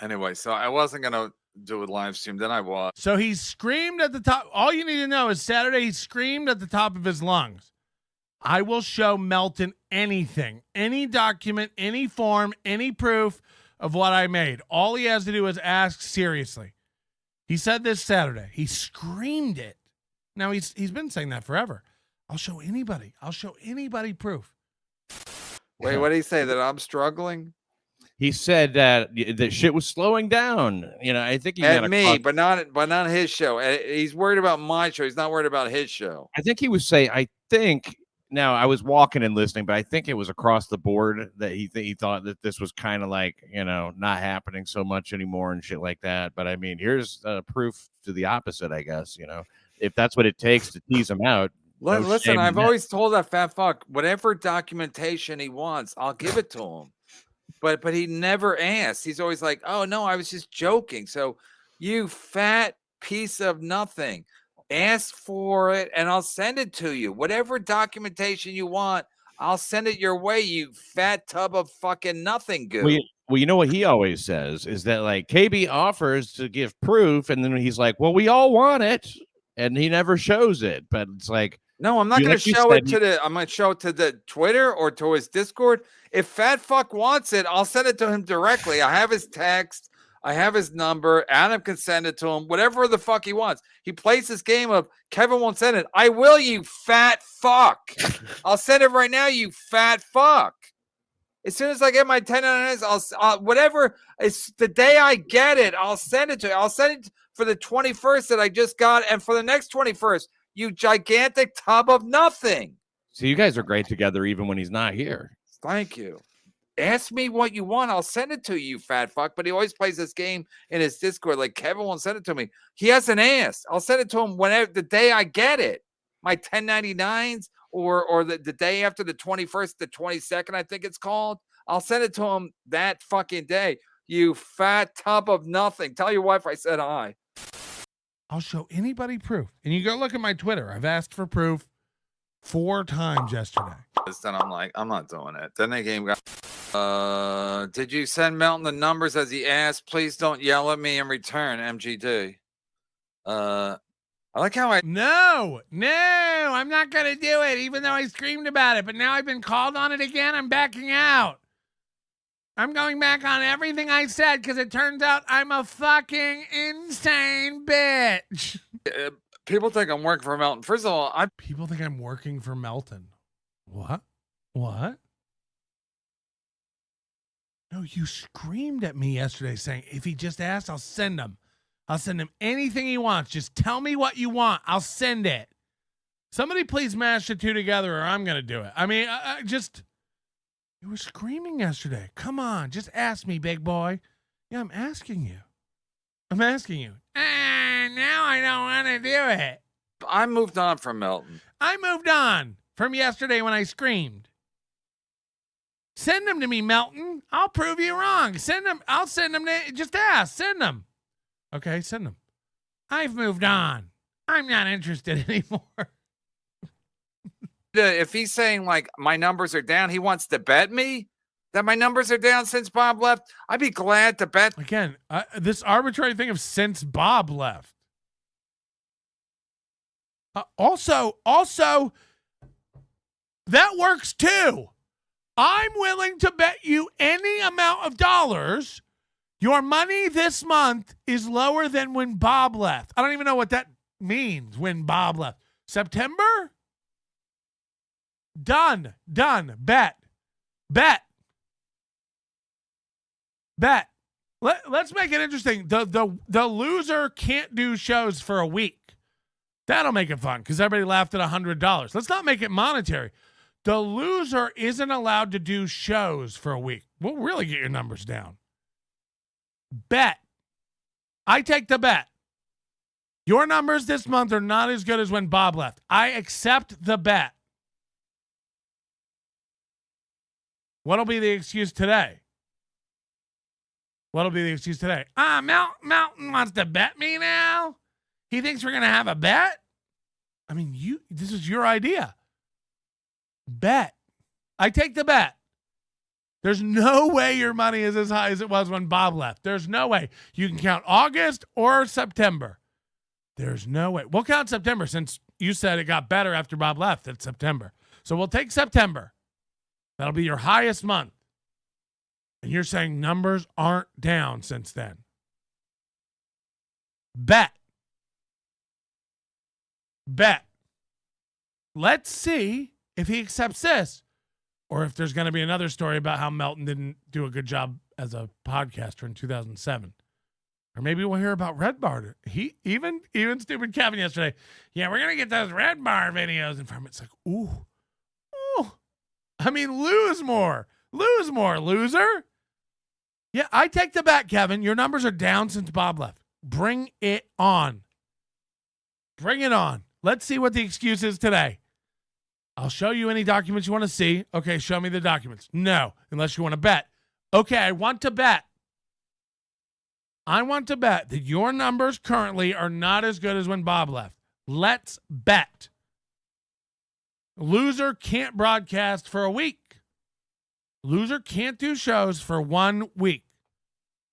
Anyway, so I wasn't going to do a live stream. Then I was. So he screamed at the top. All you need to know is Saturday he screamed at the top of his lungs. I will show Melton anything, any document, any form, any proof of what I made. All he has to do is ask seriously. He said this Saturday. He screamed it. Now he's been saying that forever. I'll show anybody. I'll show anybody proof. Wait, what did he say? That I'm struggling? He said that shit was slowing down. You know, I think he at me, but not his show. He's worried about my show. He's not worried about his show. I think he was saying. I think now I was walking and listening, but I think it was across the board that he thought that this was kind of like, you know, not happening so much anymore and shit like that. But I mean, here's proof to the opposite, I guess. You know, if that's what it takes to tease him out. Listen, I've always told that fat fuck, whatever documentation he wants, I'll give it to him. But he never asks. He's always like, oh, no, I was just joking. So you fat piece of nothing, ask for it and I'll send it to you. Whatever documentation you want, I'll send it your way, you fat tub of fucking nothing goo. Well, you know what he always says is that, like, KB offers to give proof, and then he's like, well, we all want it, and he never shows it. But it's like, no, I'm not going to show it to the. I'm going to show it to the Twitter or to his Discord. If fat fuck wants it, I'll send it to him directly. I have his text. I have his number. Adam can send it to him. Whatever the fuck he wants. He plays this game of Kevin won't send it. I will, you fat fuck. I'll send it right now, you fat fuck. As soon as I get my 1099s, I'll whatever. It's the day I get it. I'll send it to you. I'll send it for the 21st that I just got, and for the next 21st. You gigantic tub of nothing. So you guys are great together even when he's not here. Thank you. Ask me what you want. I'll send it to you, fat fuck. But he always plays this game in his Discord. Like, Kevin won't send it to me. He hasn't asked. I'll send it to him whenever the day I get it. My 1099s or the day after the 21st, the 22nd, I think it's called. I'll send it to him that fucking day. You fat tub of nothing. Tell your wife I said hi. I'll show anybody proof. And you go look at my Twitter. I've asked for proof 4 times yesterday. Then I'm like, I'm not doing it. Then the game got, did you send Melton the numbers as he asked? Please don't yell at me in return, MGD. I like how No, I'm not going to do it, even though I screamed about it. But now I've been called on it again. I'm backing out. I'm going back on everything I said because it turns out I'm a fucking insane bitch. People think I'm working for Melton. First of all, people think I'm working for Melton. What? No, you screamed at me yesterday saying, if he just asks, I'll send him. I'll send him anything he wants. Just tell me what you want. I'll send it. Somebody please mash the two together or I'm going to do it. I mean, you were screaming yesterday. Come on, just ask me, big boy. Yeah, I'm asking you. Now I don't want to do it. I moved on from Melton. I moved on from yesterday when I screamed. Send them to me, Melton. I'll prove you wrong. Send them. I'll send them to, just ask. Send them. Okay, send them. I've moved on. I'm not interested anymore. If he's saying like my numbers are down, he wants to bet me that my numbers are down since Bob left. I'd be glad to bet. Again, this arbitrary thing of since Bob left. Also, that works too. I'm willing to bet you any amount of dollars. Your money this month is lower than when Bob left. I don't even know what that means when Bob left. September? Done. Bet. Let's make it interesting. The loser can't do shows for a week. That'll make it fun because everybody laughed at $100. Let's not make it monetary. The loser isn't allowed to do shows for a week. We'll really get your numbers down. Bet. I take the bet. Your numbers this month are not as good as when Bob left. I accept the bet. What'll be the excuse today? Melton wants to bet me now? He thinks we're going to have a bet? I mean, this is your idea. Bet. I take the bet. There's no way your money is as high as it was when Bob left. There's no way. You can count August or September. There's no way. We'll count September since you said it got better after Bob left. It's September. So we'll take September. That'll be your highest month. And you're saying numbers aren't down since then. Bet. Let's see if he accepts this or if there's going to be another story about how Melton didn't do a good job as a podcaster in 2007. Or maybe we'll hear about Red Bar. He even stupid Kevin yesterday. Yeah, we're going to get those Red Bar videos in front of it. It's like, ooh. I mean, lose more, loser. Yeah, I take the bet, Kevin. Your numbers are down since Bob left. Bring it on. Let's see what the excuse is today. I'll show you any documents you want to see. Okay, show me the documents. No, unless you want to bet. Okay, I want to bet that your numbers currently are not as good as when Bob left. Let's bet. Loser can't broadcast for a week. Loser can't do shows for 1 week.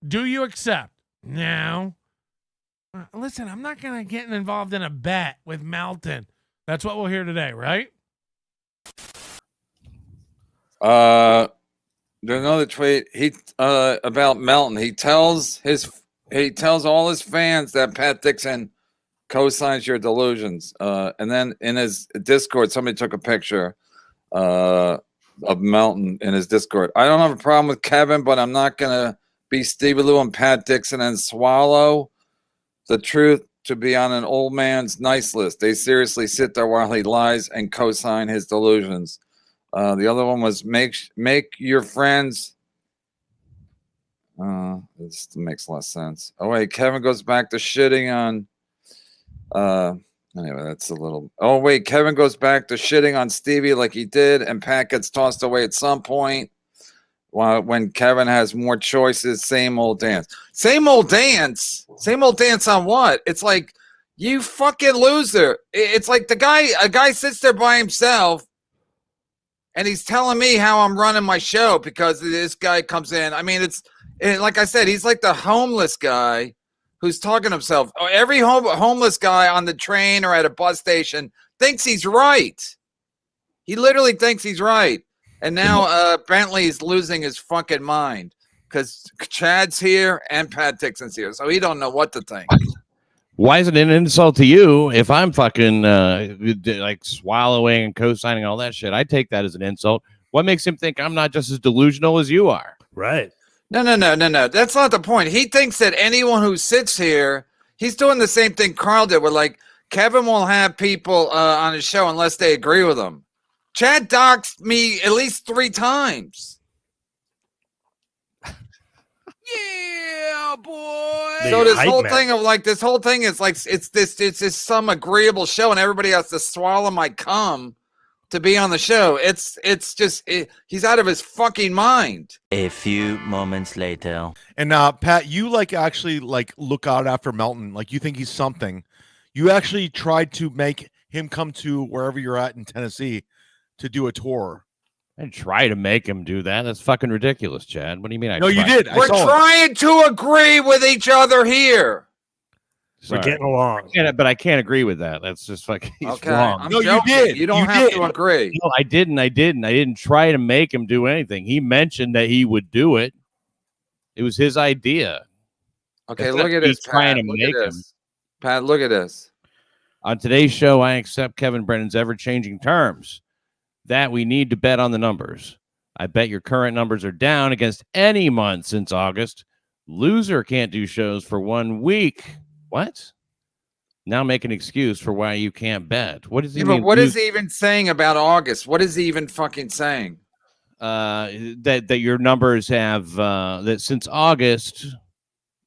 Do you accept? No. Listen, I'm not going to get involved in a bet with Melton. That's what we'll hear today, right? There's another tweet about Melton. He tells all his fans that Pat Dixon co-signs your delusions. And then in his Discord, somebody took a picture of Melton in his Discord. I don't have a problem with Kevin, but I'm not gonna be Stevie Lou and Pat Dixon and swallow the truth to be on an old man's nice list. They seriously sit there while he lies and co-sign his delusions. The other one was make your friends. This makes less sense. Oh wait, Kevin goes back to shitting on. Anyway, that's a little. Oh wait, Kevin goes back to shitting on Stevie like he did, and Pat gets tossed away at some point. When Kevin has more choices, same old dance. Same old dance on what? It's like, you fucking loser. It's like a guy sits there by himself and he's telling me how I'm running my show because this guy comes in. I mean, like I said, he's like the homeless guy who's talking to himself. Every homeless guy on the train or at a bus station thinks he's right. He literally thinks he's right. And now Bentley's losing his fucking mind because Chad's here and Pat Dixon's here. So he don't know what to think. Why is it an insult to you if I'm fucking like swallowing and co-signing all that shit? I take that as an insult. What makes him think I'm not just as delusional as you are? Right. No. That's not the point. He thinks that anyone who sits here, he's doing the same thing Carl did where like Kevin won't have people on his show unless they agree with him. Chad doxed me at least 3 times. Yeah, boy. So this whole thing is like it's this some agreeable show, and everybody has to swallow my cum to be on the show. It's just he's out of his fucking mind. A few moments later. And Pat, you actually look out after Melton. Like, you think he's something. You actually tried to make him come to wherever you're at in Tennessee to do a tour. And try to make him do that. That's fucking ridiculous, Chad. What do you mean? No, you did. We're trying to agree with each other here. Sorry. We're getting along. But I can't agree with that. That's just fucking okay. wrong. No, you did. You don't have to agree. No, I didn't. I didn't try to make him do anything. He mentioned that he would do it. It was his idea. Okay, look at this. Trying to make him. Pat, look at this. On today's show, I accept Kevin Brennan's ever-changing terms. That we need to bet on the numbers. I bet your current numbers are down against any month since August. Loser can't do shows for 1 week. What? Now make an excuse for why you can't bet. What does he mean? What is he even saying about August? What is he even fucking saying? That your numbers have that since August,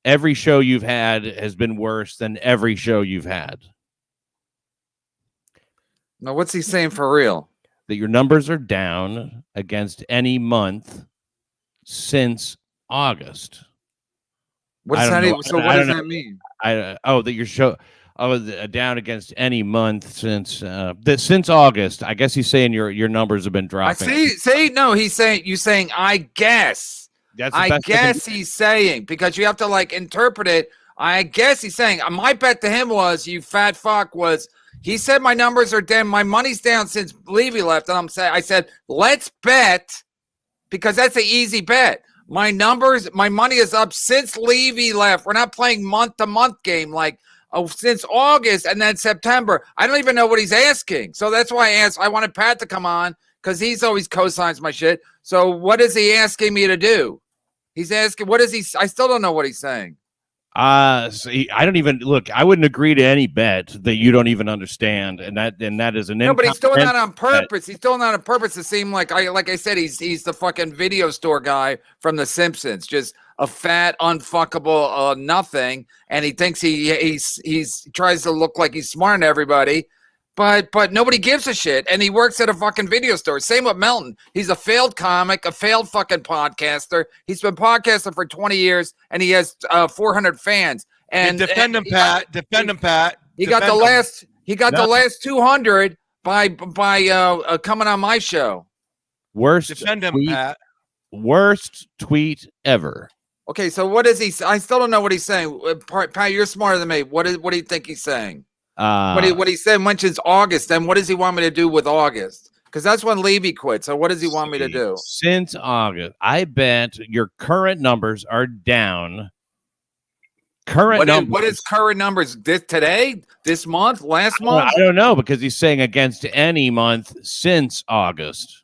every show you've had has been worse than every show you've had. No, what's he saying for real? That your numbers are down against any month since August. What does that mean? So what does that mean? That your show. down against any month since August. I guess he's saying your numbers have been dropping. No, he's saying I guess. That's I guess he's saying, because you have to like interpret it. I guess he's saying, my bet to him was, you fat fuck, was he said my numbers are down, my money's down since Levy left, and I said let's bet, because that's an easy bet. My money is up since Levy left. We're not playing month to month game like since August and then September. I don't even know what he's asking, so that's why I wanted Pat to come on, because he's always co-signs my shit. So what is he asking me to do? He's asking, what is he? I still don't know what he's saying. I don't even look. I wouldn't agree to any bet that you don't even understand, and that is an no. But he's doing that on purpose. He's doing that on purpose to seem like I said, he's the fucking video store guy from The Simpsons, just a fat, unfuckable nothing, and he thinks he tries to look like he's smart than everybody. But nobody gives a shit, and he works at a fucking video store. Same with Melton. He's a failed comic, a failed fucking podcaster. He's been podcasting for 20 years, and he has 400 fans. And defend him, Pat. Defend him, Pat. He got the last 200 by coming on my show. Defend him, Pat. Worst tweet ever. Okay, so what is he? I still don't know what he's saying. Pat, you're smarter than me. What do you think he's saying? What he said mentions August, then what does he want me to do with August? Because that's when Levy quit. So what does he want me to do? Since August, I bet your current numbers are down. What is current numbers? Today? This month? Last month? I don't know, because he's saying against any month since August.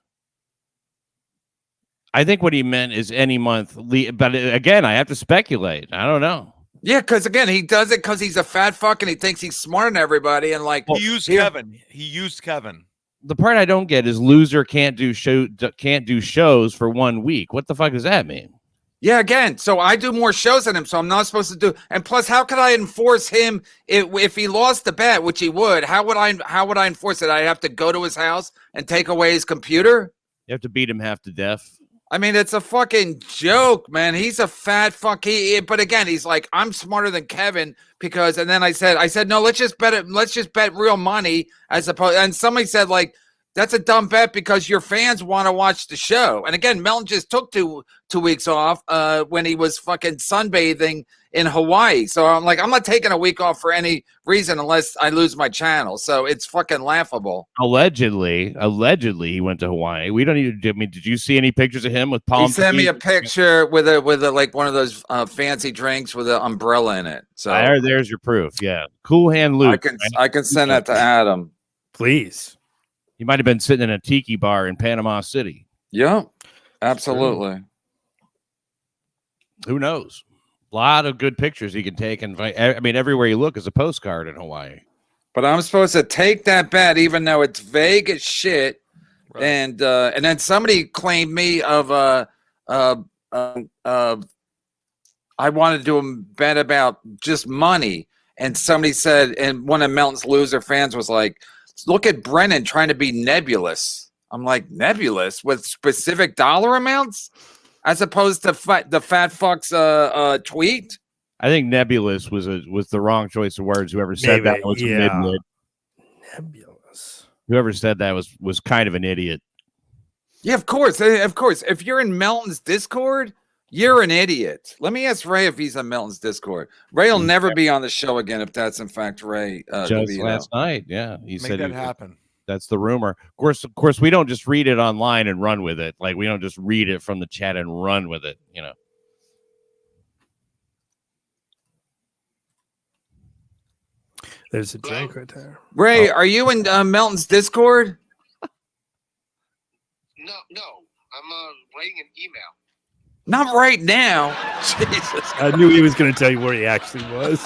I think what he meant is any month. But again, I have to speculate. I don't know. Yeah, because again, he does it because he's a fat fuck and he thinks he's smarter than everybody. And like, he used Kevin. He used Kevin. The part I don't get is loser can't do shows for 1 week. What the fuck does that mean? Yeah, again, so I do more shows than him, so I'm not supposed to do. And plus, how could I enforce him if he lost the bet, which he would? How would I enforce it? I'd have to go to his house and take away his computer. You have to beat him half to death. I mean, it's a fucking joke, man. He's a fat fuck. But again, he's like, I'm smarter than Kevin because. And then I said, no, let's just bet it. Let's just bet real money as opposed. And somebody said, like, that's a dumb bet because your fans want to watch the show. And again, Melton just took two weeks off when he was fucking sunbathing in Hawaii. So I'm like, I'm not taking a week off for any reason unless I lose my channel. So it's fucking laughable. Allegedly, he went to Hawaii. We don't even. I mean, did you see any pictures of him with palm? He sent me a picture with a like one of those fancy drinks with an umbrella in it. So there's your proof. Yeah, Cool Hand Luke. I can send that to Adam, please. He might have been sitting in a tiki bar in Panama City. Yeah, absolutely. Who knows? A lot of good pictures he can take. And I mean, everywhere you look is a postcard in Hawaii. But I'm supposed to take that bet, even though it's vague as shit. Right. And then somebody claimed me of I wanted to do a bet about just money. And somebody said, and one of Melton's loser fans was like, look at Brennan trying to be nebulous. I'm like, nebulous with specific dollar amounts as opposed to the fat fuck's tweet. I think nebulous was the wrong choice of words. Whoever said that was an idiot. Nebulous. Whoever said that was kind of an idiot. Yeah, of course. If you're in Melton's Discord, you're an idiot. Let me ask Ray if he's on Melton's Discord. Ray will never be on the show again if that's in fact Ray. Just last night, yeah, he said that happen. That's the rumor. Of course, we don't just read it online and run with it. Like we don't just read it from the chat and run with it. You know. There's a drink right there. Ray, are you in Melton's Discord? No. I'm writing an email. Not right now. Jesus. I knew he was going to tell you where he actually was.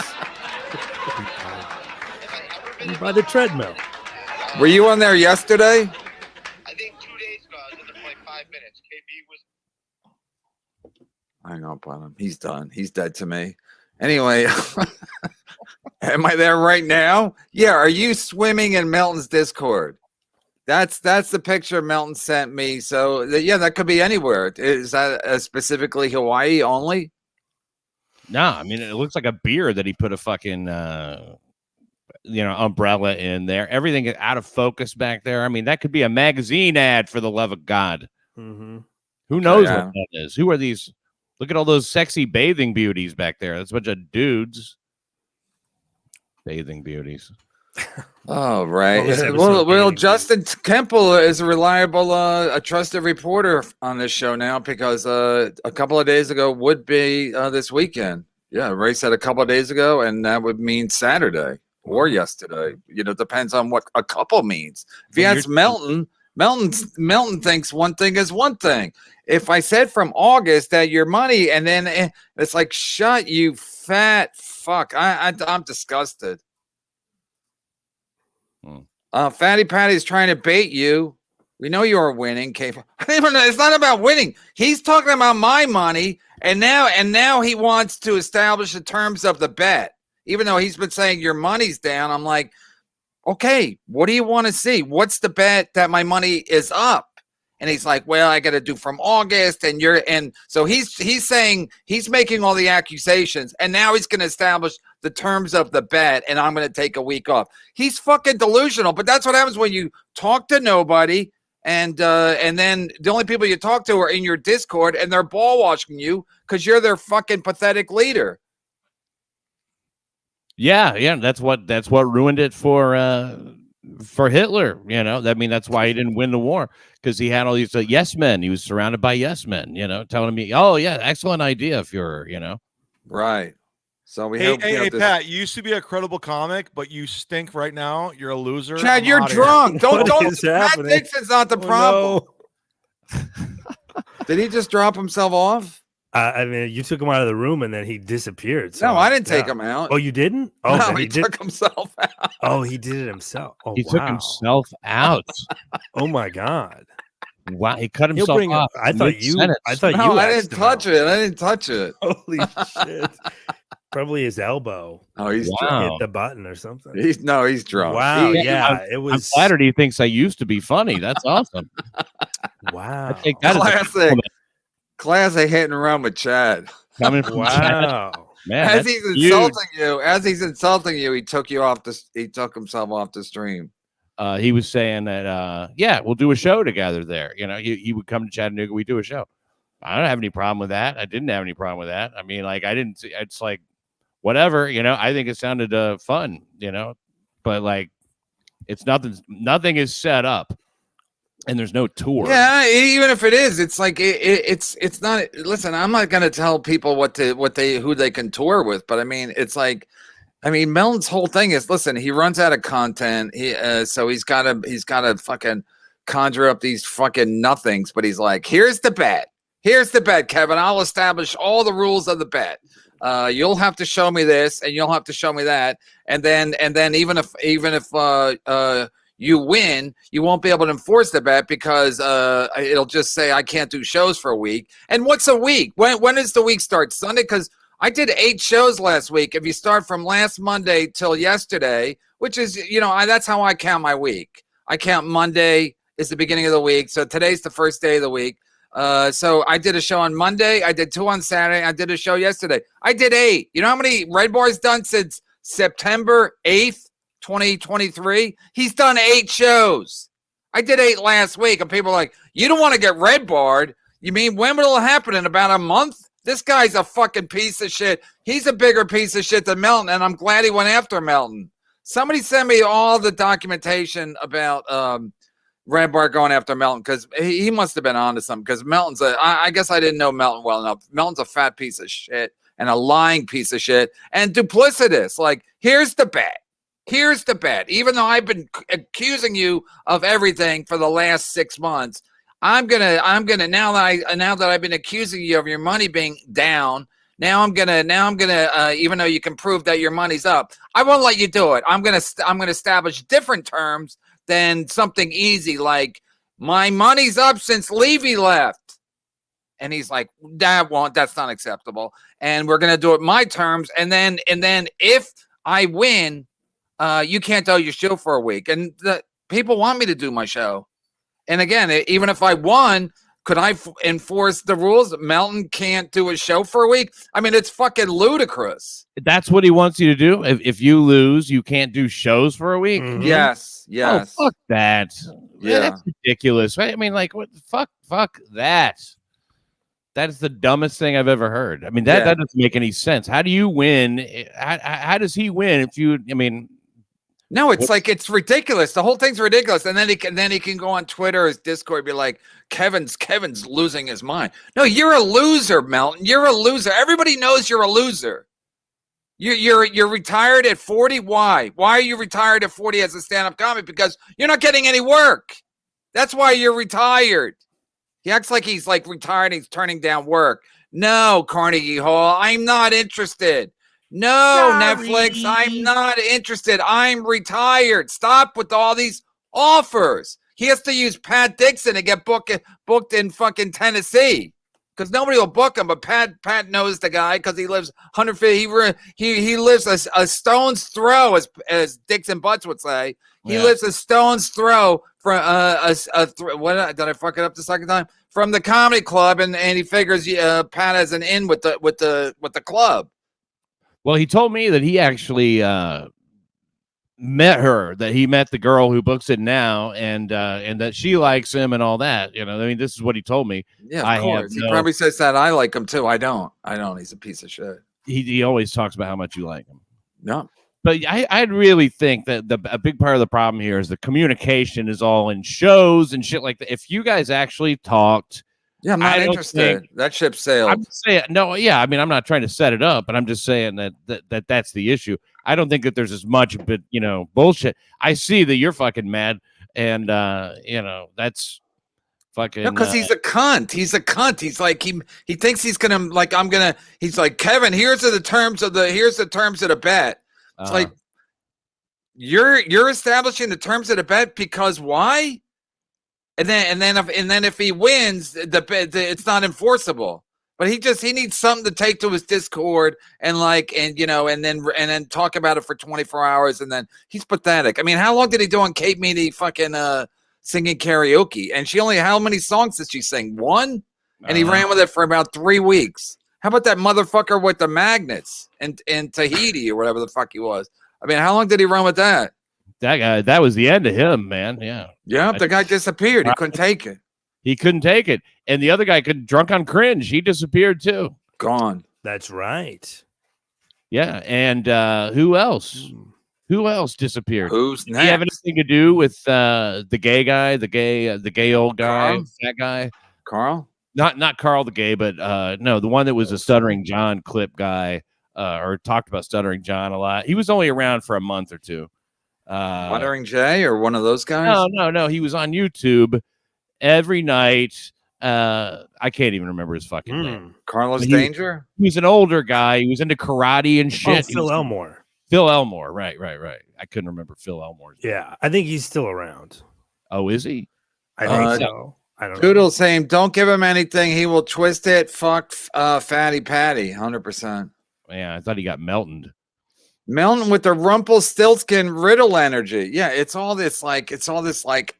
By the treadmill. Were you on there yesterday? I think 2 days ago. I was in there for like 5 minutes. KB was. Hang up on him. He's done. He's dead to me. Anyway, am I there right now? Yeah. Are you swimming in Melton's Discord? That's the picture Melton sent me. So yeah, that could be anywhere. Is that specifically Hawaii only? No, I mean it looks like a beer that he put a fucking umbrella in there. Everything is out of focus back there. I mean, that could be a magazine ad, for the love of God. Mm-hmm. Who knows yeah. what that is? Who are these? Look at all those sexy bathing beauties back there. That's a bunch of dudes. Bathing beauties. Oh, right. this episode Well, of Bathing Justin Kemple is a reliable, a trusted reporter on this show now because a couple of days ago would be this weekend. Yeah, race had a couple of days ago, and that would mean Saturday or yesterday. Depends on what a couple means. If he asks Melton thinks one thing is one thing. If I said from August that your money, and then it's like, shut you fat fuck. I'm disgusted. Fatty Patty's trying to bait you. We know you are winning. It's not about winning. He's talking about my money, and now he wants to establish the terms of the bet. Even though he's been saying your money's down, I'm like, okay, what do you want to see? What's the bet that my money is up? And he's like, well, I got to do from August, and so he's saying he's making all the accusations, and now he's going to establish the terms of the bet, and I'm going to take a week off. He's fucking delusional, but that's what happens when you talk to nobody, and then the only people you talk to are in your Discord, and they're ball watching you because you're their fucking pathetic leader. Yeah, that's what ruined it for Hitler. That's why he didn't win the war, because he had all these yes men. He was surrounded by yes men, telling me, oh yeah, excellent idea, Fuhrer. Right. So Hey, Pat, you used to be a credible comic, but you stink right now. You're a loser. Chad, you're drunk. Don't. Matt Dixon's not the problem. No. Did he just drop himself off? I mean, you took him out of the room and then he disappeared. So, no, I didn't take him out. Oh, you didn't? Oh, no, he took himself out. Oh, he did it himself. Oh, he took himself out. Oh my God! Wow, he cut himself off. I thought you. No, I didn't touch it. I didn't touch it. Holy shit! Probably his elbow. Oh, he's hit the button or something. He's drunk. Wow, it was. I'm flattered he thinks I used to be funny. That's awesome. Wow, I think that classic hit and run with Chad. Coming from Chad. Man, as he's insulting you, he took himself off the stream. He was saying that we'll do a show together there. He would come to Chattanooga, we do a show. I don't have any problem with that. I didn't have any problem with that. I mean, like, I didn't see, it's like whatever, I think it sounded fun, but like it's nothing is set up. And there's no tour. Yeah, even if it is, it's like it's not. Listen, I'm not gonna tell people who they can tour with, but I mean, it's like, Melton's whole thing is, listen, he runs out of content. So he's gotta fucking conjure up these fucking nothings. But he's like, here's the bet, Kevin. I'll establish all the rules of the bet. You'll have to show me this, and you'll have to show me that, and then even if you win, you won't be able to enforce the bet because it'll just say I can't do shows for a week. And what's a week? When does the week start? Sunday? Because I did 8 shows last week. If you start from last Monday till yesterday, which is, that's how I count my week. I count Monday is the beginning of the week. So today's the first day of the week. So I did a show on Monday. I did 2 on Saturday. I did a show yesterday. I did 8. You know how many Red Bar's done since September 8th? 2023, he's done 8 shows. I did 8 last week, and people are like, you don't want to get red barred. You mean when will it happen? In about a month? This guy's a fucking piece of shit. He's a bigger piece of shit than Melton, and I'm glad he went after Melton. Somebody send me all the documentation about Red Bar going after Melton, because he must have been onto something, because Melton's I guess I didn't know Melton well enough. Melton's a fat piece of shit and a lying piece of shit and duplicitous. Like, here's the bet. Here's the bet. Even though I've been accusing you of everything for the last 6 months, I'm gonna now that I've been accusing you of your money being down. Now I'm gonna even though you can prove that your money's up, I won't let you do it. I'm gonna establish different terms than something easy like my money's up since Levy left, and he's like, that's not acceptable, and we're gonna do it my terms, and then if I win. You can't do your show for a week. And the people want me to do my show. And again, even if I won, Could I enforce the rules? Melton can't do a show for a week. I mean, it's fucking ludicrous. That's what he wants you to do. If you lose, you can't do shows for a week. Mhm. Yes. Oh, fuck that. Yeah. That's ridiculous. I mean, like, what? Fuck that. That is the dumbest thing I've ever heard. I mean, that doesn't make any sense. How do you win? How does he win if you? I mean, no, it's like it's ridiculous. The whole thing's ridiculous. And then he can go on Twitter, his Discord, and be like, Kevin's losing his mind. No, you're a loser, Melton. You're a loser. Everybody knows you're a loser. You're retired at 40. Why? Why are you retired at 40 as a stand-up comic? Because you're not getting any work. That's why you're retired. He acts like he's like retired. He's turning down work. No, Carnegie Hall. I'm not interested. No, Sorry. Netflix. I'm not interested. I'm retired. Stop with all these offers. He has to use Pat Dixon to get booked in fucking Tennessee. Because nobody will book him, but Pat knows the guy because he lives 150. He lives a stone's throw, as Dixon Butts would say. He lives a stone's throw from what did I fuck it up the second time? From the comedy club, and he figures Pat has an in with the club. well, he told me that he actually met her, that he met the girl who books it now, and that she likes him and all that. You know, I mean, this is what he told me. Yeah, of course. He probably says that. I like him too. I don't. He's a piece of shit. He always talks about how much you like him. No. But I really think that a big part of the problem here is the communication is all in shows and shit like that. If you guys actually talked, yeah, I'm not interested. That ship sailed. I'm saying no, yeah. I mean, I'm not trying to set it up, but I'm just saying that's the issue. I don't think that there's as much, but bullshit. I see that you're fucking mad, and that's fucking. No, because he's a cunt. He's a cunt. He's like he thinks he's gonna He's like, Kevin. Here's the terms of the bet. It's like you're establishing the terms of the bet because why? And then if he wins, it's not enforceable. But he needs something to take to his Discord and then talk about it for 24 hours, and then he's pathetic. I mean, how long did he do on Kate Meany fucking singing karaoke? And how many songs did she sing? One? And he ran with it for about 3 weeks. How about that motherfucker with the magnets in Tahiti or whatever the fuck he was? I mean, how long did he run with that? That guy, that was the end of him, man. Yeah. Yeah, the guy disappeared. He couldn't take it. He couldn't take it. And the other guy drunk on cringe. He disappeared too. Gone. That's right. Yeah. And who else? Who else disappeared? Who's Did next? he have anything to do with the gay guy, the gay old guy, that guy? Carl? Not Carl the gay, but no, the one that was a Stuttering John clip guy, or talked about Stuttering John a lot. He was only around for a month or two. Stuttering Jay or one of those guys? No. He was on YouTube every night. I can't even remember his fucking name. Carlos Danger? He was an older guy. He was into karate and shit. Phil Elmore. Phil Elmore. Right. I couldn't remember Phil Elmore's name. Yeah, I think he's still around. Oh, is he? I think so. I don't know. Doodle saying, don't give him anything. He will twist it. Fuck Fatty Patty. 100%. Yeah, I thought he got Meltoned. Melton with the Rumpelstiltskin riddle energy. Yeah, it's all this like,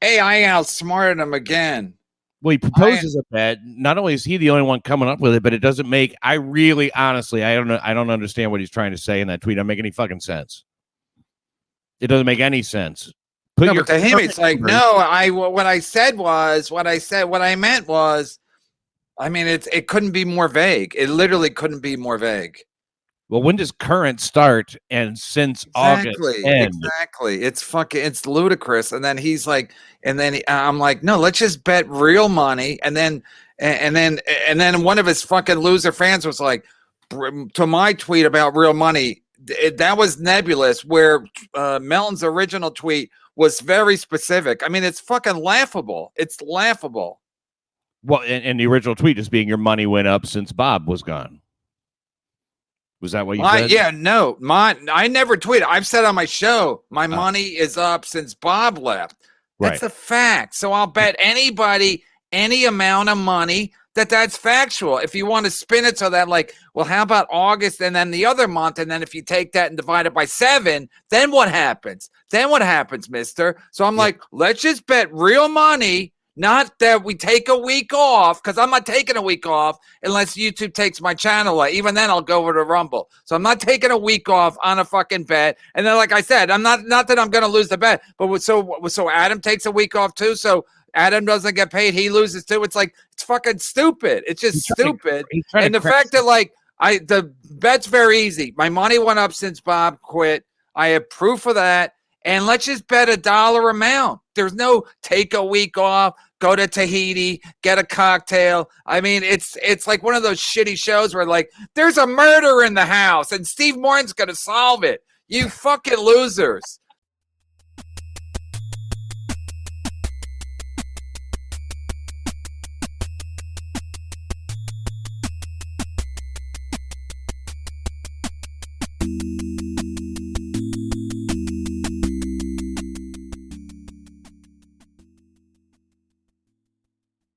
hey, I outsmarted him again. Well, he proposes a bet. Not only is he the only one coming up with it, but it doesn't make. I really, honestly, I don't know. I don't understand what he's trying to say in that tweet. It doesn't make any fucking sense. It doesn't make any sense. But to him, it's like, no. What I meant was, I mean, it couldn't be more vague. It literally couldn't be more vague. Well, when does current start and since August end? Exactly. It's ludicrous. And then he's like, I'm like, no, let's just bet real money. And then one of his fucking loser fans was like, to my tweet about real money, that was nebulous, where Melton's original tweet was very specific. I mean, it's fucking laughable. It's laughable. Well, and the original tweet just being your money went up since Bob was gone. Was that what you said? Yeah, no. I never tweeted. I've said on my show, my money is up since Bob left. That's a fact. So I'll bet anybody any amount of money that's factual. If you want to spin it so that, like, well, how about August and then the other month? And then if you take that and divide it by 7, then what happens? Then what happens, mister? So I'm like, let's just bet real money. Not that we take a week off, because I'm not taking a week off unless YouTube takes my channel away. Even then, I'll go over to Rumble. So I'm not taking a week off on a fucking bet. And then, like I said, I'm not that I'm going to lose the bet, but so Adam takes a week off too. So Adam doesn't get paid. He loses too. It's like, it's fucking stupid. It's just stupid. And the fact that the bet's very easy. My money went up since Bob quit. I have proof of that. And let's just bet $1 amount. There's no take a week off, go to Tahiti, get a cocktail. I mean, it's like one of those shitty shows where like there's a murder in the house and Steve Martin's going to solve it. You fucking losers.